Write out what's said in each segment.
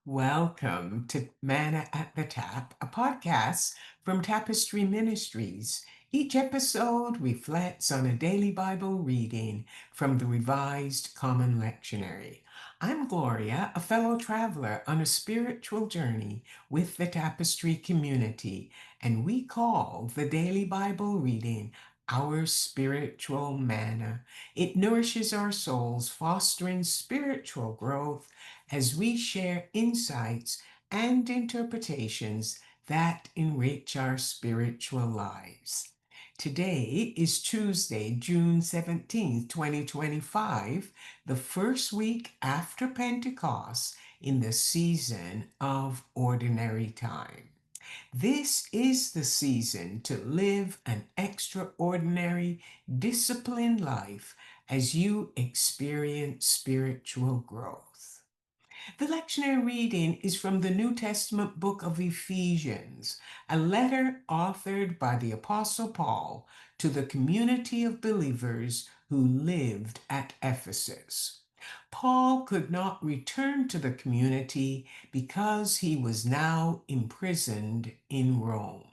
Welcome to Manna at the Tap, a podcast from Tapestry Ministries. Each episode reflects on a daily Bible reading from the Revised Common Lectionary. I'm Gloria, a fellow traveler on a spiritual journey with the Tapestry community, and we call the daily Bible reading our spiritual manna. It nourishes our souls, fostering spiritual growth as we share insights and interpretations that enrich our spiritual lives. Today is Tuesday, June 17th, 2025, the first week after Pentecost in the season of ordinary time. This is the season to live an extraordinary, disciplined life as you experience spiritual growth. The lectionary reading is from the New Testament book of Ephesians, a letter authored by the Apostle Paul to the community of believers who lived at Ephesus. Paul could not return to the community because he was now imprisoned in Rome.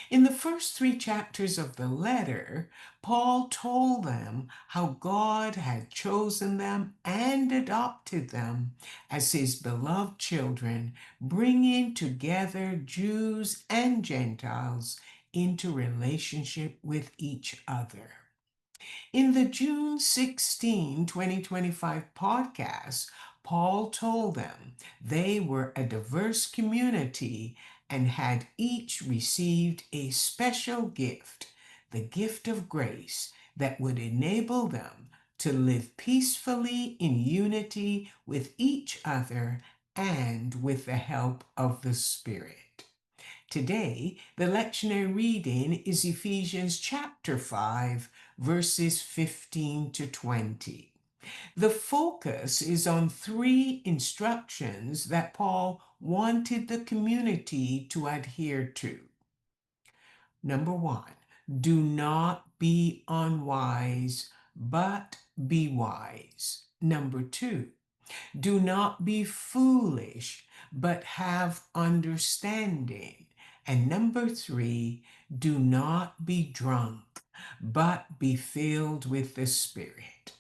In the first three chapters of the letter, Paul told them how God had chosen them and adopted them as his beloved children, bringing together Jews and Gentiles into relationship with each other. In the June 2025 podcast, Paul told them they were a diverse community and had each received a special gift, the gift of grace that would enable them to live peacefully in unity with each other and with the help of the Spirit. Today, the lectionary reading is Ephesians chapter 5, verses 15 to 20. The focus is on three instructions that Paul wanted the community to adhere to. Number one, do not be unwise, but be wise. Number two, do not be foolish, but have understanding. And number three, do not be drunk, but be filled with the Spirit.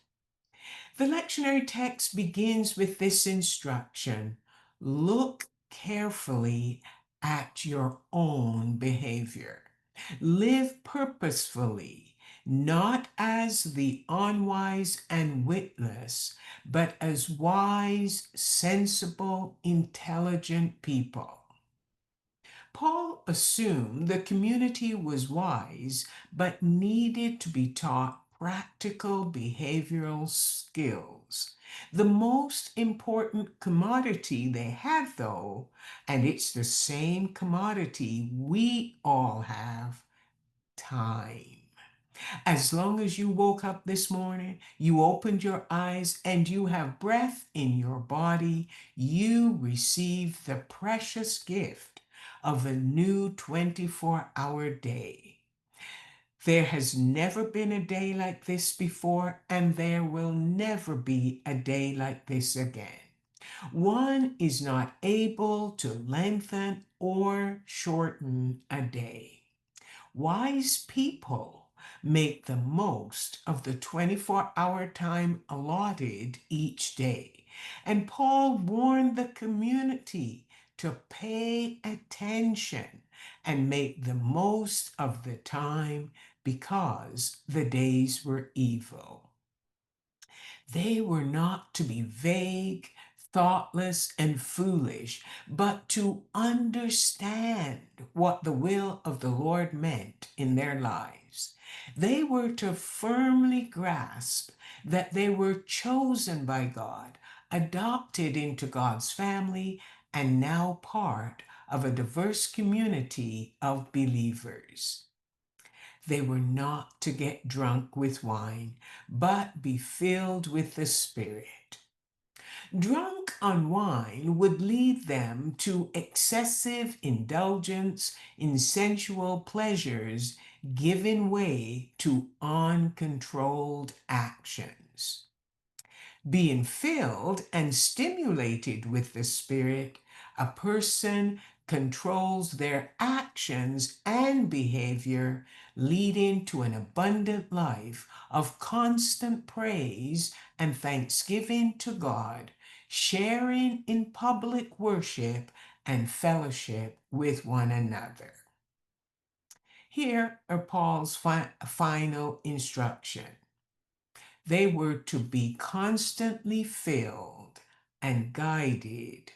The lectionary text begins with this instruction: look carefully at your own behavior. Live purposefully, not as the unwise and witless, but as wise, sensible, intelligent people. Paul assumed the community was wise, but needed to be taught practical behavioral skills. The most important commodity they had, though, and it's the same commodity we all have: time. As long as you woke up this morning, you opened your eyes, and you have breath in your body, you receive the precious gift of a new 24-hour day. There has never been a day like this before, and there will never be a day like this again. One is not able to lengthen or shorten a day. Wise people make the most of the 24-hour time allotted each day. And Paul warned the community to pay attention and make the most of the time because the days were evil. They were not to be vague, thoughtless, and foolish, but to understand what the will of the Lord meant in their lives. They were to firmly grasp that they were chosen by God, adopted into God's family, and now part of a diverse community of believers. They were not to get drunk with wine, but be filled with the Spirit. Drunk on wine would lead them to excessive indulgence in sensual pleasures, giving way to uncontrolled actions. Being filled and stimulated with the Spirit, a person controls their actions and behavior, leading to an abundant life of constant praise and thanksgiving to God, sharing in public worship and fellowship with one another. Here are Paul's final instruction. They were to be constantly filled and guided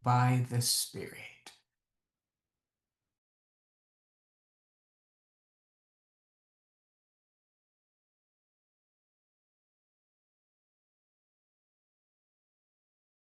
by the Spirit.